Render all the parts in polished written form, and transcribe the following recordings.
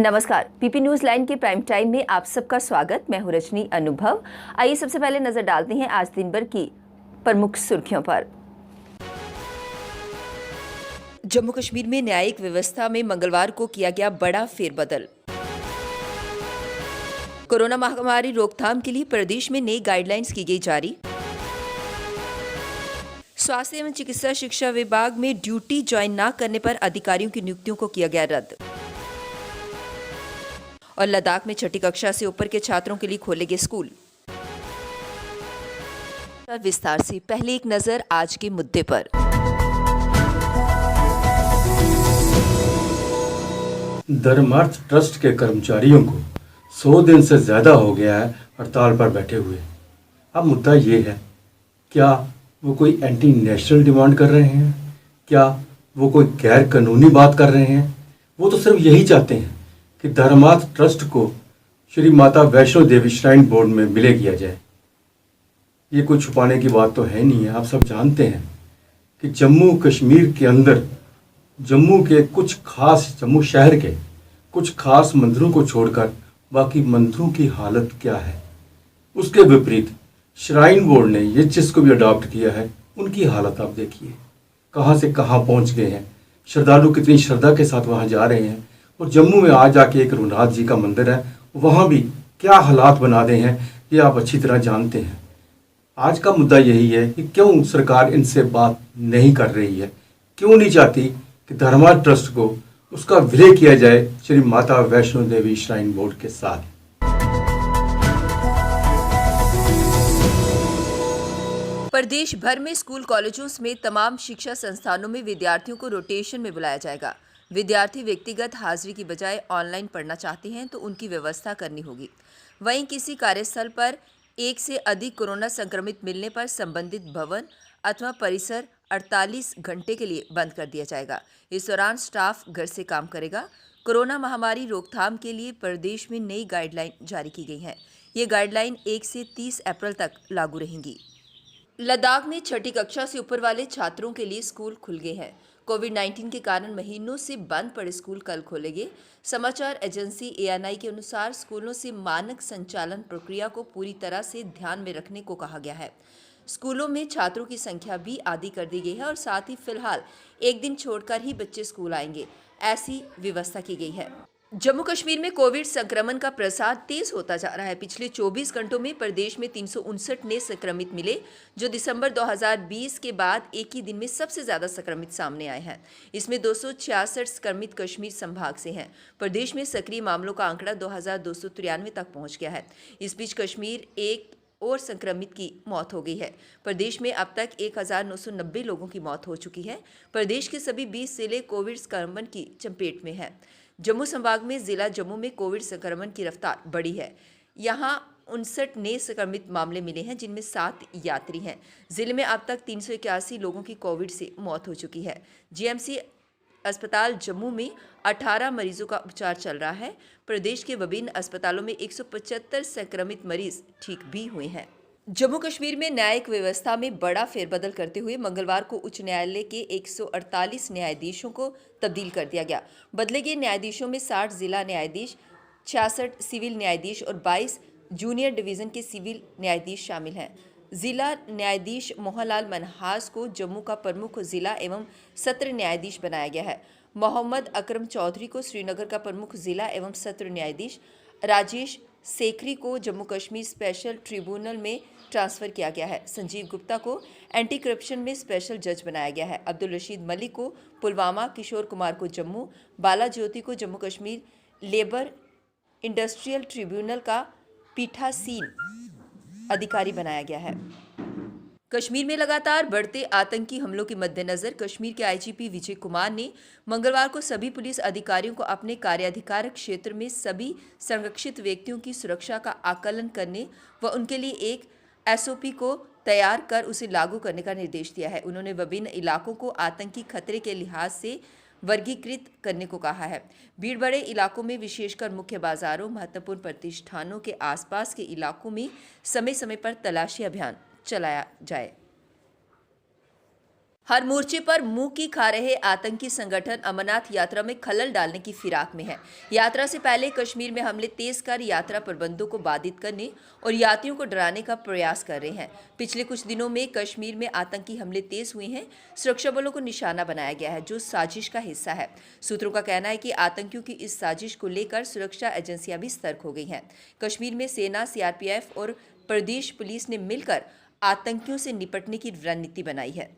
नमस्कार, PP news line के prime time में आप सबका स्वागत। मैं हूं रजनी अनुभव। आइए सबसे पहले नजर डालते हैं आज दिन भर की प्रमुख सुर्खियों पर। जम्मू कश्मीर में न्यायिक व्यवस्था में मंगलवार को किया गया बड़ा फेरबदल। कोरोना महामारी रोकथाम के लिए प्रदेश में नई गाइडलाइंस की गई जारी। स्वास्थ्य एवं चिकित्सा शिक्षा विभाग में ड्यूटी ज्वाइन न करने पर अधिकारियों की नियुक्तियों को किया गया रद्द। और लद्दाख में छठी कक्षा से ऊपर के छात्रों के लिए खोले गए स्कूल। विस्तार से पहले एक नजर आज के मुद्दे पर। धर्मार्थ ट्रस्ट के कर्मचारियों को 100 दिन से ज्यादा हो गया है हड़ताल पर बैठे हुए। अब मुद्दा ये है, क्या वो कोई एंटी नेशनल डिमांड कर रहे हैं? क्या वो कोई गैर कानूनी बात कर रहे हैं? वो तो सिर्फ यही चाहते हैं कि धर्मार्थ ट्रस्ट को श्री माता वैष्णो देवी श्राइन बोर्ड में विलय किया जाए। ये कोई छुपाने की बात तो है नहीं है। आप सब जानते हैं कि जम्मू कश्मीर के अंदर जम्मू शहर के कुछ खास मंदिरों को छोड़कर बाकी मंदिरों की हालत क्या है। उसके विपरीत श्राइन बोर्ड ने ये जिसको भी अडॉप्ट किया है उनकी हालत आप देखिए, कहाँ से कहाँ पहुँच गए हैं। श्रद्धालु कितनी श्रद्धा के साथ वहाँ जा रहे हैं। और जम्मू में आज जाके एक रघुनाथ जी का मंदिर है, वहाँ भी क्या हालात बना दे हैं ये आप अच्छी तरह जानते हैं। आज का मुद्दा यही है कि क्यों सरकार इनसे बात नहीं कर रही है, क्यों नहीं चाहती कि धर्मार्थ ट्रस्ट को उसका विलय किया जाए श्री माता वैष्णो देवी श्राइन बोर्ड के साथ। प्रदेश भर में स्कूल कॉलेजों समेत तमाम शिक्षा संस्थानों में विद्यार्थियों को रोटेशन में बुलाया जाएगा। विद्यार्थी व्यक्तिगत हाजिरी की बजाय ऑनलाइन पढ़ना चाहते हैं तो उनकी व्यवस्था करनी होगी। वहीं किसी कार्यस्थल पर एक से अधिक कोरोना संक्रमित मिलने पर संबंधित भवन अथवा परिसर 48 घंटे के लिए बंद कर दिया जाएगा। इस दौरान स्टाफ घर से काम करेगा। कोरोना महामारी रोकथाम के लिए प्रदेश में नई गाइडलाइन जारी की गई है। ये गाइडलाइन 1 से 30 अप्रैल तक लागू रहेंगी। लद्दाख में छठी कक्षा से ऊपर वाले छात्रों के लिए स्कूल खुल गए हैं। कोविड-19 के कारण महीनों से बंद पड़े स्कूल कल खोलेंगे। समाचार एजेंसी एएनआई के अनुसार स्कूलों से मानक संचालन प्रक्रिया को पूरी तरह से ध्यान में रखने को कहा गया है। स्कूलों में छात्रों की संख्या भी आधी कर दी गई है और साथ ही फिलहाल एक दिन छोड़कर ही बच्चे स्कूल आएंगे, ऐसी व्यवस्था की गई है। जम्मू कश्मीर में कोविड संक्रमण का प्रसार तेज होता जा रहा है। पिछले 24 घंटों में प्रदेश में 359 नए संक्रमित मिले, जो दिसंबर 2020 के बाद एक ही दिन में सबसे ज्यादा संक्रमित सामने आए हैं। इसमें 266 संक्रमित कश्मीर संभाग से हैं। प्रदेश में सक्रिय मामलों का आंकड़ा 2293 तक पहुंच गया है। इस बीच कश्मीर एक और संक्रमित की मौत हो गई है। प्रदेश में अब तक 1990 लोगों की मौत हो चुकी है। प्रदेश के सभी 20 जिले कोविड संक्रमण की चपेट में है। जम्मू संभाग में जिला जम्मू में कोविड संक्रमण की रफ्तार बढ़ी है। यहां 59 नए संक्रमित मामले मिले हैं, जिनमें 7 यात्री हैं। जिले में अब तक 381 लोगों की कोविड से मौत हो चुकी है। जीएमसी अस्पताल जम्मू में 18 मरीजों का उपचार चल रहा है। प्रदेश के विभिन्न अस्पतालों में 175 संक्रमित मरीज ठीक भी हुए हैं। जम्मू कश्मीर में न्यायिक व्यवस्था में बड़ा फेरबदल करते हुए मंगलवार को उच्च न्यायालय के 148 न्यायाधीशों को तब्दील कर दिया गया। बदले गए न्यायाधीशों में 60 जिला न्यायाधीश, 66 सिविल न्यायाधीश और 22 जूनियर डिवीजन के सिविल न्यायाधीश शामिल हैं। जिला न्यायाधीश मोहनलाल मनहास को जम्मू का प्रमुख जिला एवं सत्र न्यायाधीश बनाया गया है। मोहम्मद अकरम चौधरी को श्रीनगर का प्रमुख जिला एवं सत्र न्यायाधीश, राजेश सेखरी को जम्मू कश्मीर स्पेशल ट्रिब्यूनल में ट्रांसफर किया गया है। संजीव गुप्ता को एंटी करप्शन में स्पेशल जज बनाया गया है। अब्दुल रशीद मलिक को पुलवामा, किशोर कुमार को जम्मू, बाला ज्योति को Jammu Kashmir labour industrial tribunal का पीठासीन अधिकारी बनाया गया है। कश्मीर में लगातार बढ़ते आतंकी हमलों के मद्देनजर कश्मीर के आईजीपी विजय कुमार ने मंगलवार को सभी पुलिस अधिकारियों को अपने कार्याधिकार क्षेत्र में सभी संरक्षित व्यक्तियों की सुरक्षा का आकलन करने व उनके लिए एक एसओपी को तैयार कर उसे लागू करने का निर्देश दिया है। उन्होंने विभिन्न इलाकों को आतंकी खतरे के लिहाज से वर्गीकृत करने को कहा है। भीड़ बड़े इलाकों में, विशेषकर मुख्य बाजारों, महत्वपूर्ण प्रतिष्ठानों के आसपास के इलाकों में समय समय पर तलाशी अभियान चलाया जाए। हर मोर्चे पर मुंह की खा रहे आतंकी संगठन अमरनाथ यात्रा में खलल डालने की फिराक में है। यात्रा से पहले कश्मीर में हमले तेज कर यात्रा प्रबंधों को बाधित करने और यात्रियों को डराने का प्रयास कर रहे हैं। पिछले कुछ दिनों में कश्मीर में आतंकी हमले तेज हुए हैं। सुरक्षा बलों को निशाना बनाया गया है, जो साजिश का हिस्सा है। सूत्रों का कहना है कि आतंकियों की इस साजिश को लेकर सुरक्षा एजेंसियां भी सतर्क हो गई हैं। कश्मीर में सेना, सीआरपीएफ और प्रदेश पुलिस ने मिलकर आतंकियों से निपटने की रणनीति बनाई है।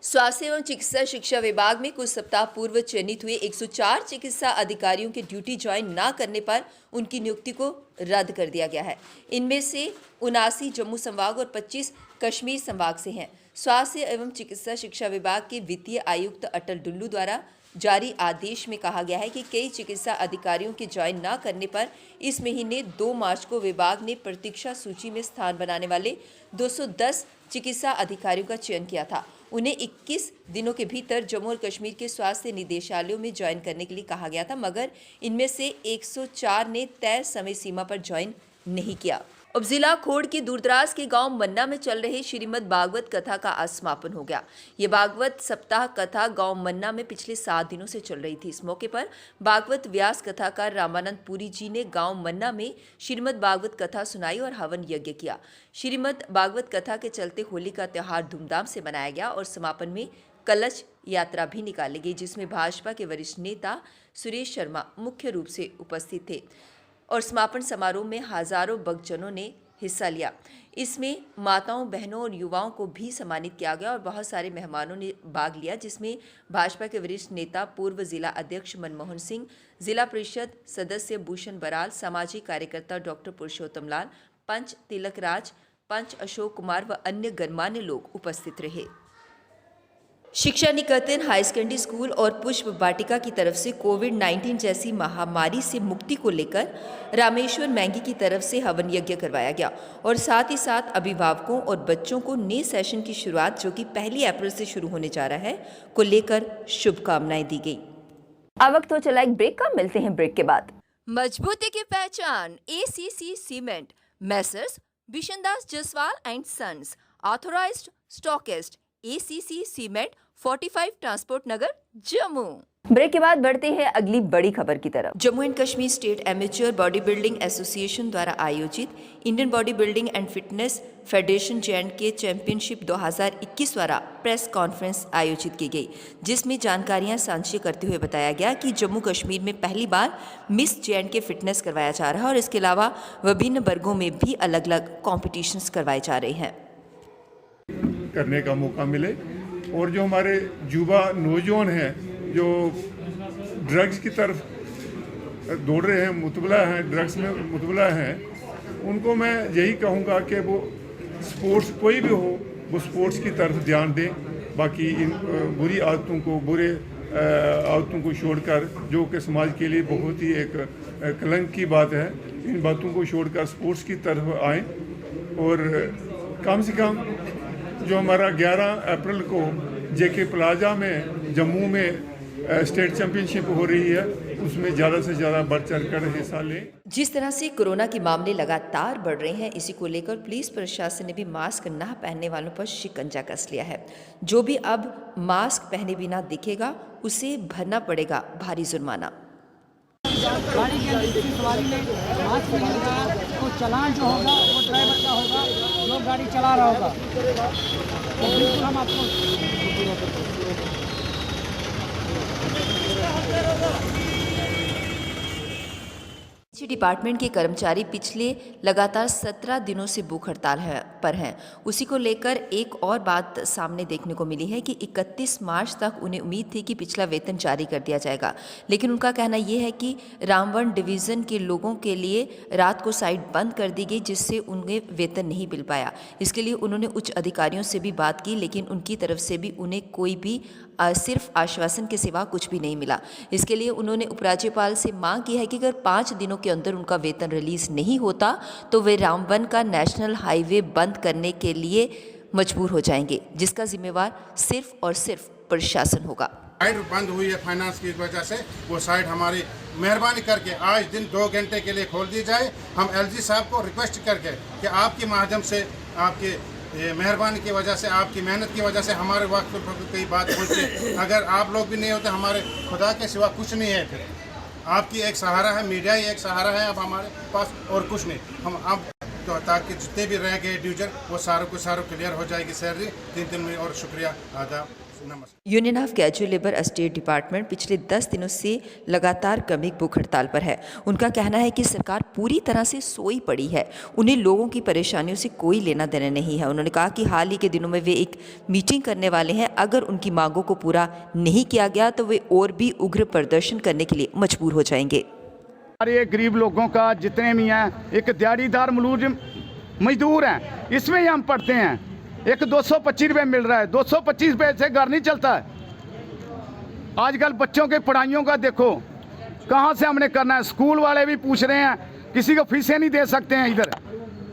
स्वास्थ्य एवं चिकित्सा शिक्षा विभाग में कुछ सप्ताह पूर्व चयनित हुए 104 चिकित्सा अधिकारियों के ड्यूटी ज्वाइन न करने पर उनकी नियुक्ति को रद्द कर दिया गया है। इनमें से 79 जम्मू संभाग और 25 कश्मीर संभाग से हैं। स्वास्थ्य एवं चिकित्सा शिक्षा विभाग के वित्तीय आयुक्त अटल डुल्लू द्वारा जारी आदेश में कहा गया है कि कई चिकित्सा अधिकारियों के ज्वाइन न करने पर इस महीने 2 मार्च को विभाग ने प्रतीक्षा सूची में स्थान बनाने वाले 210 चिकित्सा अधिकारियों का चयन किया था। उन्हें 21 दिनों के भीतर जम्मू और कश्मीर के स्वास्थ्य निदेशालयों में ज्वाइन करने के लिए कहा गया था, मगर इनमें से 104 ने तय समय सीमा पर ज्वाइन नहीं किया। अब जिला खोड़ के दूरदराज के गांव मन्ना में चल रहे श्रीमद् भागवत कथा का आज समापन हो गया। ये भागवत सप्ताह कथा गांव मन्ना में पिछले 7 दिनों से चल रही थी। इस मौके पर भागवत व्यास कथाकार रामानंद पुरी जी ने गांव मन्ना में श्रीमद् भागवत कथा सुनाई और हवन यज्ञ किया। श्रीमद् भागवत कथा के चलते होली का त्योहार धूमधाम से मनाया गया और समापन में कलश यात्रा भी निकाली गई, जिसमें भाजपा के वरिष्ठ नेता सुरेश शर्मा मुख्य रूप से उपस्थित थे और समापन समारोह में हजारों भक्तजनों ने हिस्सा लिया। इसमें माताओं, बहनों और युवाओं को भी सम्मानित किया गया और बहुत सारे मेहमानों ने भाग लिया, जिसमें भाजपा के वरिष्ठ नेता पूर्व जिला अध्यक्ष मनमोहन सिंह, जिला परिषद सदस्य भूषण बराल, सामाजिक कार्यकर्ता डॉक्टर पुरुषोत्तम लाल, पंच तिलक राज, पंच अशोक कुमार व अन्य गणमान्य लोग उपस्थित रहे। शिक्षा निकेतन हाई सेकेंडरी स्कूल और पुष्प वाटिका की तरफ से कोविड-19 जैसी महामारी से मुक्ति को लेकर रामेश्वर मैंगी की तरफ से हवन यज्ञ करवाया गया और साथ ही साथ अभिभावकों और बच्चों को नए सेशन की शुरुआत, जो कि 1 अप्रैल से शुरू होने जा रहा है, को लेकर शुभकामनाएं दी गई। अब वक्त हो चला एक ब्रेक का, मिलते हैं ब्रेक के बाद। मजबूती की पहचान ACC cement, messrs Bishandas Jaswal and sons, authorized stockist, ACC cement, 45 transport Nagar, Jammu. Break के बाद बढ़ते हैं अगली बड़ी खबर की तरफ। Jammu and Kashmir state amateur body building association द्वारा आयोजित Indian body building and fitness federation J&K championship 2021 द्वारा प्रेस कॉन्फ्रेंस आयोजित की गई, जिसमें जानकारियां साझा करते हुए बताया गया कि जम्मू कश्मीर में पहली बार मिस J&K फिटनेस करवाया जा रहा है और इसके अलावा विभिन्न वर्गों में भी अलग अलग कॉम्पिटिशन्स करवाए जा रहे हैं। करने का मौका मिले और जो हमारे युवा नौजवान हैं जो ड्रग्स की तरफ दौड़ रहे हैं, मुतबला हैं, ड्रग्स में मुतबला हैं, उनको मैं यही कहूँगा कि वो स्पोर्ट्स कोई भी हो, वो स्पोर्ट्स की तरफ ध्यान दें। बाकी इन बुरी आदतों को, बुरे आदतों को छोड़कर, जो कि समाज के लिए बहुत ही एक कलंक की बात है, इन बातों को छोड़कर स्पोर्ट्स की तरफ आएँ और कम से कम जो हमारा 11 अप्रैल को JK प्लाजा में जम्मू में स्टेट चैंपियनशिप हो रही है, उसमें ज़्यादा से ज़्यादा बढ़ चढ़ कर हिस्सा लें। जिस तरह से कोरोना के मामले लगातार बढ़ रहे हैं, इसी को लेकर पुलिस प्रशासन ने भी मास्क न पहनने वालों पर शिकंजा कस लिया है। जो भी अब मास्क पहने बिना दिखेगा, उसे भरना पड़ेगा भारी जुर्माना। गाड़ी के अंदर की सवारी में मास्क नहीं लगाया तो चालान जो होगा वो ड्राइवर का होगा, जो गाड़ी चला रहा होगा। तो बिल्कुल हम आपको डिपार्टमेंट के कर्मचारी पिछले लगातार 17 दिनों से भूख हड़ताल पर हैं। उसी को लेकर एक और बात सामने देखने को मिली है कि 31 मार्च तक उन्हें उम्मीद थी कि पिछला वेतन जारी कर दिया जाएगा, लेकिन उनका कहना यह है कि रामबन डिवीज़न के लोगों के लिए रात को साइट बंद कर दी गई, जिससे उन्हें वेतन नहीं मिल पाया। इसके लिए उन्होंने उच्च अधिकारियों से भी बात की, लेकिन उनकी तरफ से भी उन्हें कोई भी सिर्फ आश्वासन के सिवा कुछ भी नहीं मिला। इसके लिए उन्होंने उपराज्यपाल से मांग की है कि अगर 5 दिनों के अंदर उनका वेतन रिलीज नहीं होता तो वे रामबन का नेशनल हाईवे बंद करने के लिए मजबूर हो जाएंगे, जिसका जिम्मेवार सिर्फ और सिर्फ प्रशासन होगा। साइट बंद हुई है फाइनेंस की वजह से, वो साइट हमारी मेहरबानी करके आज दिन 2 घंटे के लिए खोल दी जाए। हम LG साहब को रिक्वेस्ट करके कि आपके माध्यम से आपके ये मेहरबानी की वजह से, आपकी मेहनत की वजह से हमारे वक्त पर कई बात पहुँची। अगर आप लोग भी नहीं होते, हमारे खुदा के सिवा कुछ नहीं है। फिर आपकी एक सहारा है, मीडिया ही एक सहारा है अब हमारे पास, और कुछ नहीं। हम अब तो ताकि जितने भी रह गए ड्यूजर वो सारों क्लियर हो जाएगी सैलरी 3 में। और शुक्रिया, आदाब, नमस्कार। Union of casual labour state department पिछले 10 दिनों से लगातार क्रमिक भूख हड़ताल पर है। उनका कहना है कि सरकार पूरी तरह से सोई पड़ी है, उन्हें लोगों की परेशानियों से कोई लेना देना नहीं है। उन्होंने कहा कि हाल ही के दिनों में वे एक मीटिंग करने वाले हैं, अगर उनकी मांगों को पूरा नहीं किया गया तो वे और भी उग्र प्रदर्शन करने के लिए मजबूर हो जाएंगे। हमारे गरीब लोगों का जितने भी हैं, एक दिहाड़ीदार मजदूर हैं, इसमें ही हम पढ़ते हैं। एक 225 रुपये मिल रहा है, 225 रुपये से घर नहीं चलता है। आजकल बच्चों के पढ़ाइयों का देखो, कहाँ से हमने करना है। स्कूल वाले भी पूछ रहे हैं, किसी को फीसें नहीं दे सकते हैं। इधर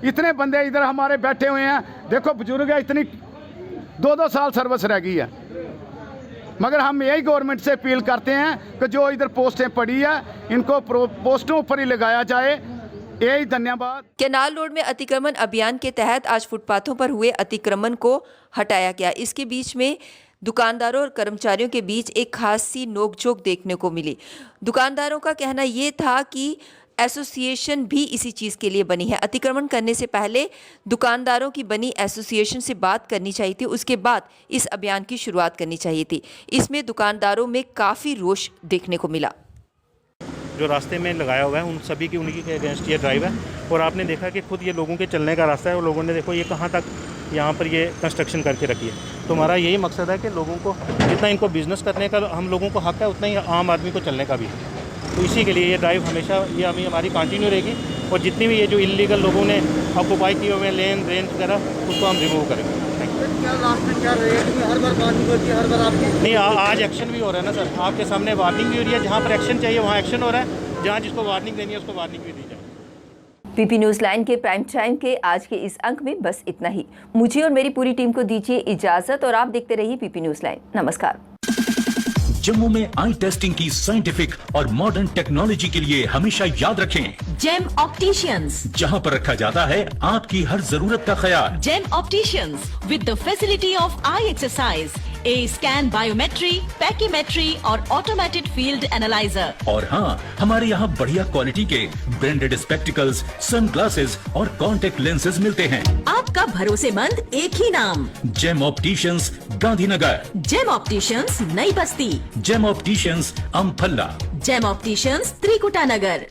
इतने बंदे इधर हमारे बैठे हुए हैं, देखो बुजुर्ग है, इतनी 2-2 साल सर्विस रह गई है। मगर हम यही गवर्नमेंट से अपील करते हैं कि जो इधर पोस्टें पड़ी है, इनको पोस्टों पर ही लगाया जाए। यही धन्यवाद। कैनाल रोड में अतिक्रमण अभियान के तहत आज फुटपाथों पर हुए अतिक्रमण को हटाया गया। इसके बीच में दुकानदारों और कर्मचारियों के बीच एक खासी नोकझोंक देखने को मिली। दुकानदारों का कहना ये था कि एसोसिएशन भी इसी चीज़ के लिए बनी है। अतिक्रमण करने से पहले दुकानदारों की बनी एसोसिएशन से बात करनी चाहिए थी, उसके बाद इस अभियान की शुरुआत करनी चाहिए थी। इसमें दुकानदारों में काफ़ी रोष देखने को मिला। जो रास्ते में लगाया हुआ है उन सभी की उन्हीं के अगेंस्ट ये ड्राइव है। और आपने देखा कि खुद ये लोगों के चलने का रास्ता है, और लोगों ने देखो ये कहाँ तक यहाँ पर ये कंस्ट्रक्शन करके रखी है। तो हमारा यही मकसद है कि लोगों को जितना इनको बिज़नेस करने का हम लोगों को हक है, उतना ही आम आदमी को चलने का भी है। तो इसी के लिए ये ड्राइव हमेशा ये हमारी कंटिन्यू रहेगी। और जितनी भी ये जो इलीगल लोगों ने ऑक्यूपाई किए हुए लेन रेंज वगैरह, उसको हम रिमूव करेंगे। नहीं, आज एक्शन भी हो रहा है ना सर, आपके सामने वार्निंग भी हो रही है। जहाँ पर एक्शन चाहिए वहाँ एक्शन हो रहा है, जहाँ जिसको वार्निंग देनी है उसको वार्निंग भी दी जाए। पीपी न्यूज़ लाइन के प्राइम टाइम के आज के इस अंक में बस इतना ही। मुझे और मेरी पूरी टीम को दीजिए इजाजत, और आप देखते रहिए पीपी न्यूज़ लाइन। नमस्कार। जम्मू में आई टेस्टिंग की साइंटिफिक और मॉडर्न टेक्नोलॉजी के लिए हमेशा याद रखें जेम ऑप्टिशियंस, जहां पर रखा जाता है आपकी हर जरूरत का ख्याल। Gem opticians with the facility of eye exercise, A scan, biometry, pachymetry और ऑटोमेटेड फील्ड एनालाइजर। और हाँ, हमारे यहाँ बढ़िया क्वालिटी के ब्रांडेड स्पेक्टिकल्स, सनग्लासेस और कॉन्टेक्ट लेंसेज मिलते हैं। आपका भरोसेमंद एक ही नाम, Gem opticians, Gandhinagar. Gem opticians, Nai Basti. Gem opticians, Amphalla. Gem opticians, Trikuta नगर।